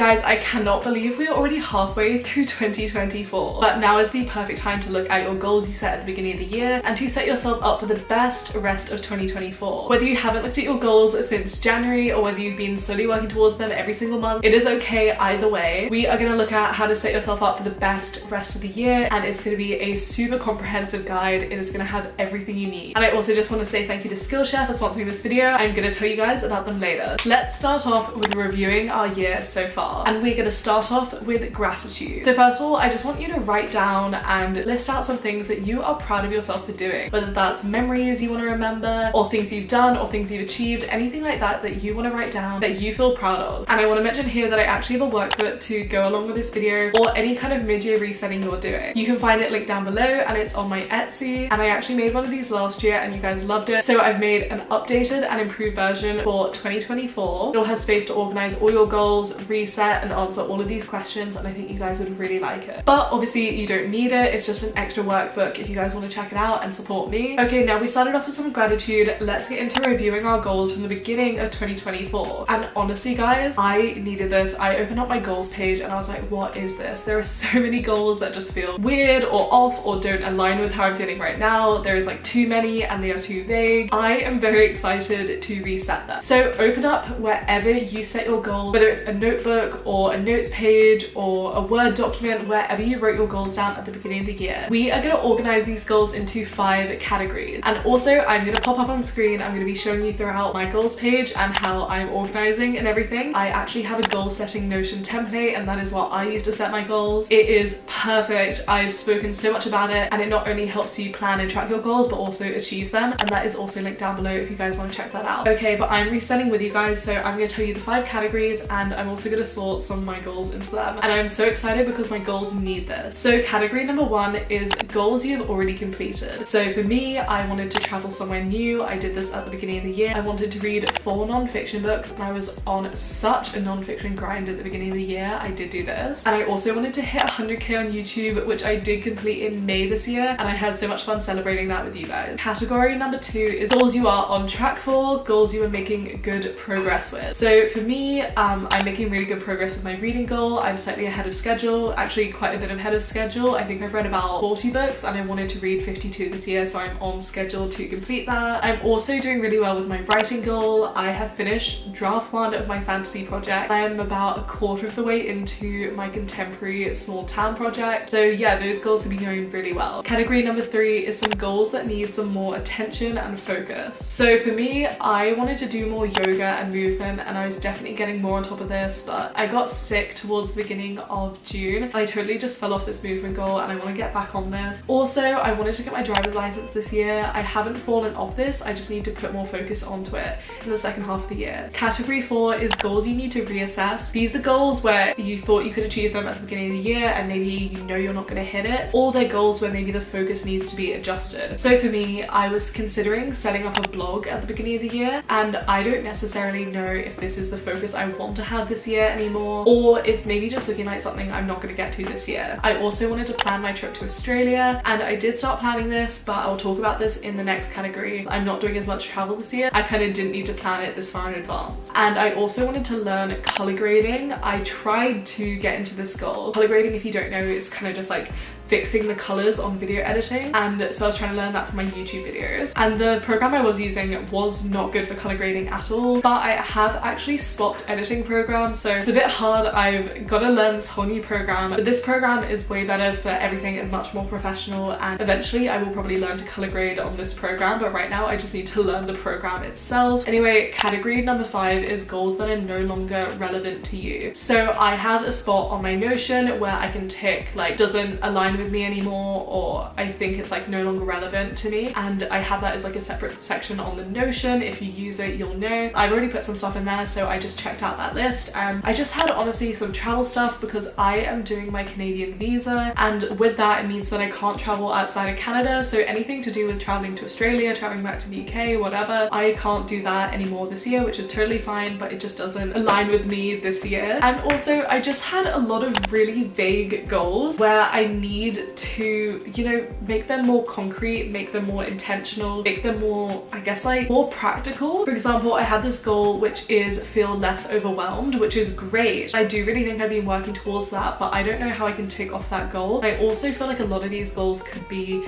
Guys, I cannot believe we are already halfway through 2024, but now is the perfect time to look at your goals you set at the beginning of the year and to set yourself up for the best rest of 2024. Whether you haven't looked at your goals since January or whether you've been slowly working towards them every single month, it is okay either way. We are going to look at how to set yourself up for the best rest of the year, and it's going to be a super comprehensive guide. It is going to have everything you need. And I also just want to say thank you to Skillshare for sponsoring this video. I'm going to tell you guys about them later. Let's start off with reviewing our year so far, and we're going to start off with gratitude. So first of all, I just want you to write down and list out some things that you are proud of yourself for doing, whether that's memories you want to remember or things you've done or things you've achieved, anything like that that you want to write down that you feel proud of. And I want to mention here that I actually have a workbook to go along with this video or any kind of mid-year resetting you're doing. You can find it linked down below, and it's on my Etsy, and I actually made one of these last year and you guys loved it, so I've made an updated and improved version for 2024. It all has space to organize all your goals, reset and answer all of these questions, and I think you guys would really like it. But obviously you don't need it, it's just an extra workbook if you guys want to check it out and support me. Okay, now we started off with some gratitude. Let's get into reviewing our goals from the beginning of 2024. And honestly guys, I needed this. I opened up my goals page and I was like, what is this? There are so many goals that just feel weird or off or don't align with how I'm feeling right now. There is like too many and they are too vague. I am very excited to reset them. So open up wherever you set your goals, whether it's a notebook or a notes page or a Word document, wherever you wrote your goals down at the beginning of the year. We are going to organize these goals into 5 categories. And also I'm going to pop up on screen, I'm going to be showing you throughout my goals page and how I'm organizing and everything. I actually have a goal setting Notion template, and that is what I use to set my goals. It is perfect. I've spoken so much about it, and it not only helps you plan and track your goals but also achieve them, and that is also linked down below if you guys want to check that out. Okay, but I'm resetting with you guys, so I'm going to tell you the 5 categories, and I'm also going to sort some of my goals into them, and I'm so excited because my goals need this. So category number 1 is goals you've already completed. So for me, I wanted to travel somewhere new. I did this at the beginning of the year. I wanted to read 4 non-fiction books, and I was on such a non-fiction grind at the beginning of the year. I did do this, and I also wanted to hit 100k on YouTube, which I did complete in May this year, and I had so much fun celebrating that with you guys. Category number 2 is goals you are on track for, goals you are making good progress with. So for me, I'm making really good progress with my reading goal. I'm slightly ahead of schedule, actually quite a bit ahead of schedule. I think I've read about 40 books and I wanted to read 52 this year, so I'm on schedule to complete that. I'm also doing really well with my writing goal. I have finished draft 1 of my fantasy project. I am about a quarter of the way into my contemporary small town project. So yeah, those goals have been going really well. Category number 3 is some goals that need some more attention and focus. So for me, I wanted to do more yoga and movement, and I was definitely getting more on top of this, but I got sick towards the beginning of June. I totally just fell off this movement goal, and I want to get back on this. Also, I wanted to get my driver's license this year. I haven't fallen off this, I just need to put more focus onto it in the second half of the year. Category 4 is goals you need to reassess. These are goals where you thought you could achieve them at the beginning of the year and maybe you know you're not going to hit it, or they're goals where maybe the focus needs to be adjusted. So for me, I was considering setting up a blog at the beginning of the year, and I don't necessarily know if this is the focus I want to have this year anymore, or it's maybe just looking like something I'm not going to get to this year. I also wanted to plan my trip to Australia, and I did start planning this, but I'll talk about this in the next category. I'm not doing as much travel this year. I kind of didn't need to plan it this far in advance. And I also wanted to learn color grading. I tried to get into this goal. Color grading, if you don't know, is kind of just like fixing the colors on video editing, and so I was trying to learn that for my YouTube videos, and the program I was using was not good for color grading at all. But I have actually stopped editing programs, so it's a bit hard. I've got to learn this whole new program, but this program is way better for everything. It's much more professional, and eventually I will probably learn to color grade on this program, but right now I just need to learn the program itself. Anyway, category number 5 is goals that are no longer relevant to you. So I have a spot on my Notion where I can tick like doesn't align with me anymore, or I think it's like no longer relevant to me, and I have that as like a separate section on the Notion. If you use it, you'll know. I've already put some stuff in there, so I just checked out that list, and I just had honestly some travel stuff because I am doing my Canadian visa, and with that it means that I can't travel outside of Canada. So anything to do with traveling to Australia, traveling back to the UK, whatever, I can't do that anymore this year, which is totally fine, but it just doesn't align with me this year. And also I just had a lot of really vague goals where I need need to, you know, make them more concrete, make them more intentional, make them more, I guess, like more practical. For example, I had this goal which is feel less overwhelmed, which is great. I do really think I've been working towards that, but I don't know how I can tick off that goal. I also feel like a lot of these goals could be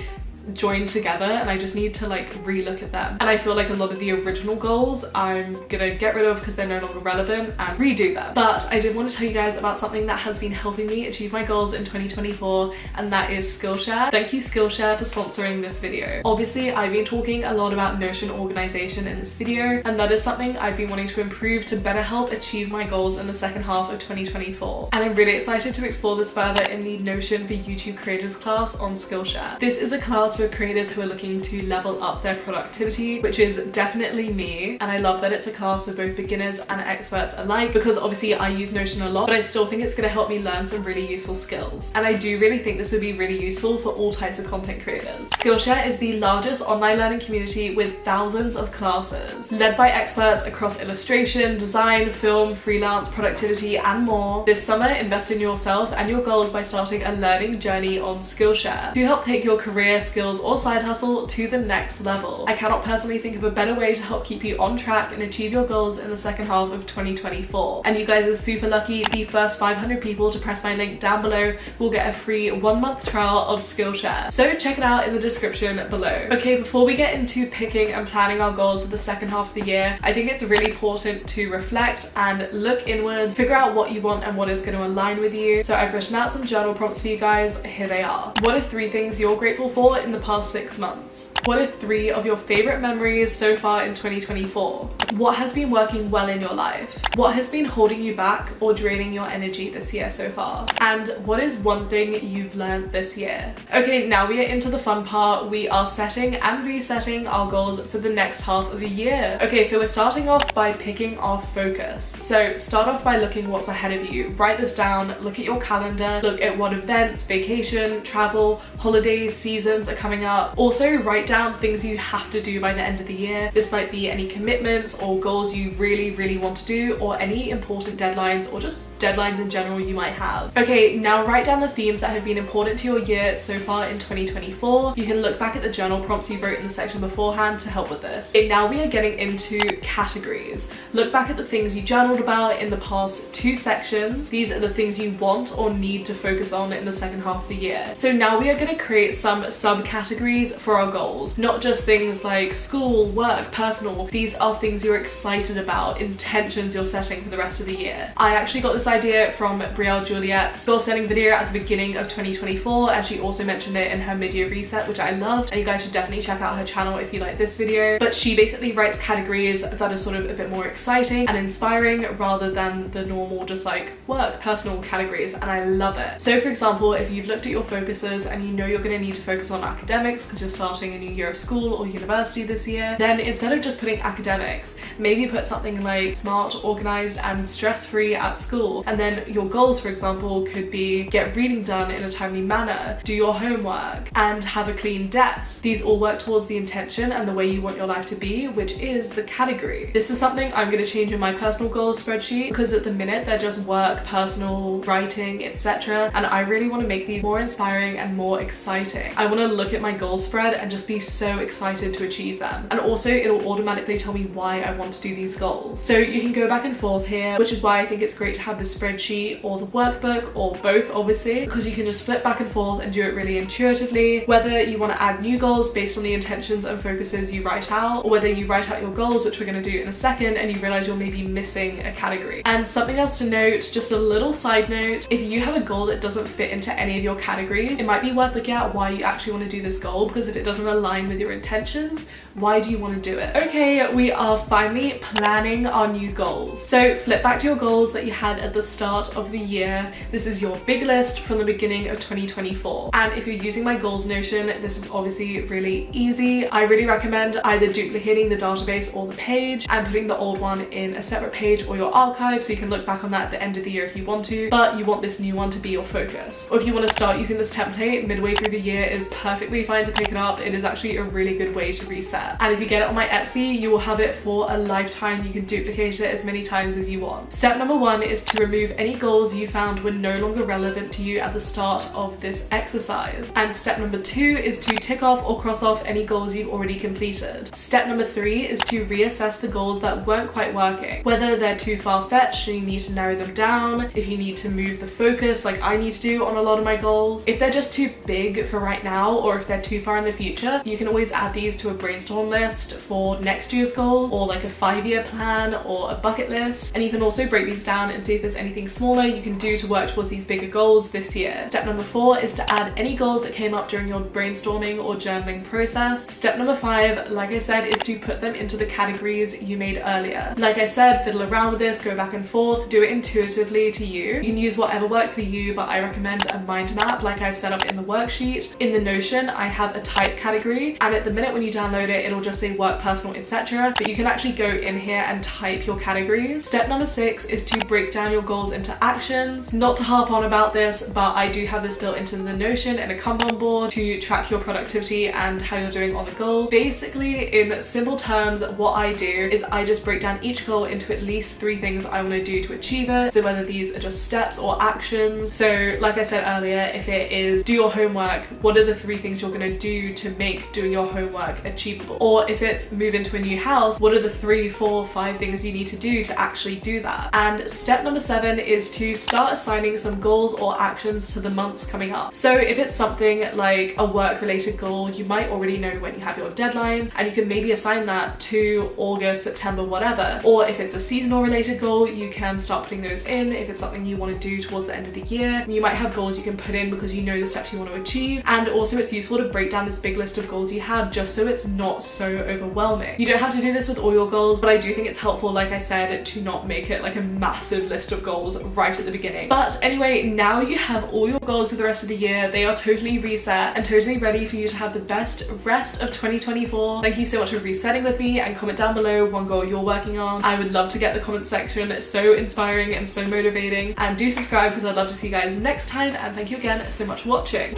joined together and I just need to like relook at them, and I feel like a lot of the original goals I'm gonna get rid of because they're no longer relevant and redo them. But I did want to tell you guys about something that has been helping me achieve my goals in 2024, and that is Skillshare. Thank you Skillshare for sponsoring this video. Obviously I've been talking a lot about Notion organization in this video, and that is something I've been wanting to improve to better help achieve my goals in the second half of 2024, and I'm really excited to explore this further in the Notion for YouTube creators class on Skillshare. This is a class for creators who are looking to level up their productivity, which is definitely me, and I love that it's a class for both beginners and experts alike, because obviously I use Notion a lot, but I still think it's going to help me learn some really useful skills, and I do really think this would be really useful for all types of content creators. Skillshare is the largest online learning community with thousands of classes, led by experts across illustration, design, film, freelance, productivity, and more. This summer, invest in yourself and your goals by starting a learning journey on Skillshare to help take your career, skills, or side hustle to the next level. I cannot personally think of a better way to help keep you on track and achieve your goals in the second half of 2024. And you guys are super lucky. The first 500 people to press my link down below will get a free 1-month trial of Skillshare. So check it out in the description below. Okay, before we get into picking and planning our goals for the second half of the year, I think it's really important to reflect and look inwards, figure out what you want and what is going to align with you. So I've written out some journal prompts for you guys. Here they are. What are 3 things you're grateful for in the past 6 months? What are 3 of your favorite memories so far in 2024? What has been working well in your life? What has been holding you back or draining your energy this year so far? And what is one thing you've learned this year? Okay, now we are into the fun part. We are setting and resetting our goals for the next half of the year. Okay, so we're starting off by picking our focus. So start off by looking what's ahead of you. Write this down, look at your calendar, look at what events, vacation, travel, holidays, seasons are coming up. Also write down things you have to do by the end of the year. This might be any commitments or goals you really want to do, or any important deadlines, or just deadlines in general you might have. Okay, now write down the themes that have been important to your year so far in 2024. You can look back at the journal prompts you wrote in the section beforehand to help with this. Okay, now we are getting into categories. Look back at the things you journaled about in the past 2 sections. These are the things you want or need to focus on in the second half of the year. So now we are going to create some subcategories for our goals. Not just things like school, work, personal. These are things you're excited about, intentions you're setting for the rest of the year. I actually got this idea from Brielle Juliet's goal setting video at the beginning of 2024, and she also mentioned it in her mid-year reset, which I loved, and you guys should definitely check out her channel if you like this video. But she basically writes categories that are sort of a bit more exciting and inspiring rather than the normal just like work, personal categories, and I love it. So for example, if you've looked at your focuses and you know you're going to need to focus on academics because you're starting a new year of school or university this year, then instead of just putting academics, maybe put something like smart, organized and stress-free at school. And then your goals, for example, could be get reading done in a timely manner, do your homework, and have a clean desk. These all work towards the intention and the way you want your life to be, which is the category. This is something I'm going to change in my personal goals spreadsheet, because at the minute they're just work, personal, writing, etc. And I really want to make these more inspiring and more exciting. I want to look at my goal spread and just be so excited to achieve them. And also it'll automatically tell me why I want to do these goals. So you can go back and forth here, which is why I think it's great to have this spreadsheet or the workbook, or both obviously, because you can just flip back and forth and do it really intuitively. Whether you want to add new goals based on the intentions and focuses you write out, or whether you write out your goals, which we're going to do in a second, and you realize you're maybe missing a category. And something else to note, just a little side note, if you have a goal that doesn't fit into any of your categories, it might be worth looking at why you actually want to do this goal, because if it doesn't align with your intentions, why do you want to do it? Okay, we are finally planning our new goals. So flip back to your goals that you had at the start of the year. This is your big list from the beginning of 2024. And if you're using my goals Notion, this is obviously really easy. I really recommend either duplicating the database or the page and putting the old one in a separate page or your archive, so you can look back on that at the end of the year if you want to, but you want this new one to be your focus. Or if you want to start using this template midway through the year, is perfectly fine to pick it up. It is actually a really good way to reset. set. And if you get it on my Etsy, you will have it for a lifetime. You can duplicate it as many times as you want. Step number 1 is to remove any goals you found were no longer relevant to you at the start of this exercise. And step number 2 is to tick off or cross off any goals you've already completed. Step number 3 is to reassess the goals that weren't quite working, whether they're too far-fetched and you need to narrow them down, if you need to move the focus like I need to do on a lot of my goals. If they're just too big for right now, or if they're too far in the future, you can always add these to a brainstorm list for next year's goals, or like a 5-year plan or a bucket list. And you can also break these down and see if there's anything smaller you can do to work towards these bigger goals this year. Step number 4 is to add any goals that came up during your brainstorming or journaling process. Step number 5, like I said, is to put them into the categories you made earlier. Like I said, fiddle around with this, go back and forth, do it intuitively to you. You can use whatever works for you, but I recommend a mind map like I've set up in the worksheet. In the Notion, I have a type category, and at the minute when you download it, it'll just say work, personal, etc. But you can actually go in here and type your categories. Step number 6 is to break down your goals into actions. Not to harp on about this, but I do have this built into the Notion and a Kanban board to track your productivity and how you're doing on the goal. Basically, in simple terms, what I do is I just break down each goal into at least 3 things I want to do to achieve it. So whether these are just steps or actions. So like I said earlier, if it is do your homework, what are the 3 things you're going to do to make doing your homework achievable? Or if it's move into a new house, what are the 3, 4, 5 things you need to do to actually do that? And step number 7 is to start assigning some goals or actions to the months coming up. So if it's something like a work related goal, you might already know when you have your deadlines, and you can maybe assign that to August, September, whatever. Or if it's a seasonal related goal, you can start putting those in. If it's something you want to do towards the end of the year, you might have goals you can put in because you know the steps you want to achieve. And also it's useful to break down this big list of goals you have just so it's not so overwhelming. You don't have to do this with all your goals, but I do think it's helpful, like I said, to not make it like a massive list of goals right at the beginning. But anyway, now you have all your goals for the rest of the year. They are totally reset and totally ready for you to have the best rest of 2024. Thank you so much for resetting with me, and comment down below one goal you're working on. I would love to get the comment section. It's so inspiring and so motivating. And do subscribe because I'd love to see you guys next time, and thank you again so much for watching.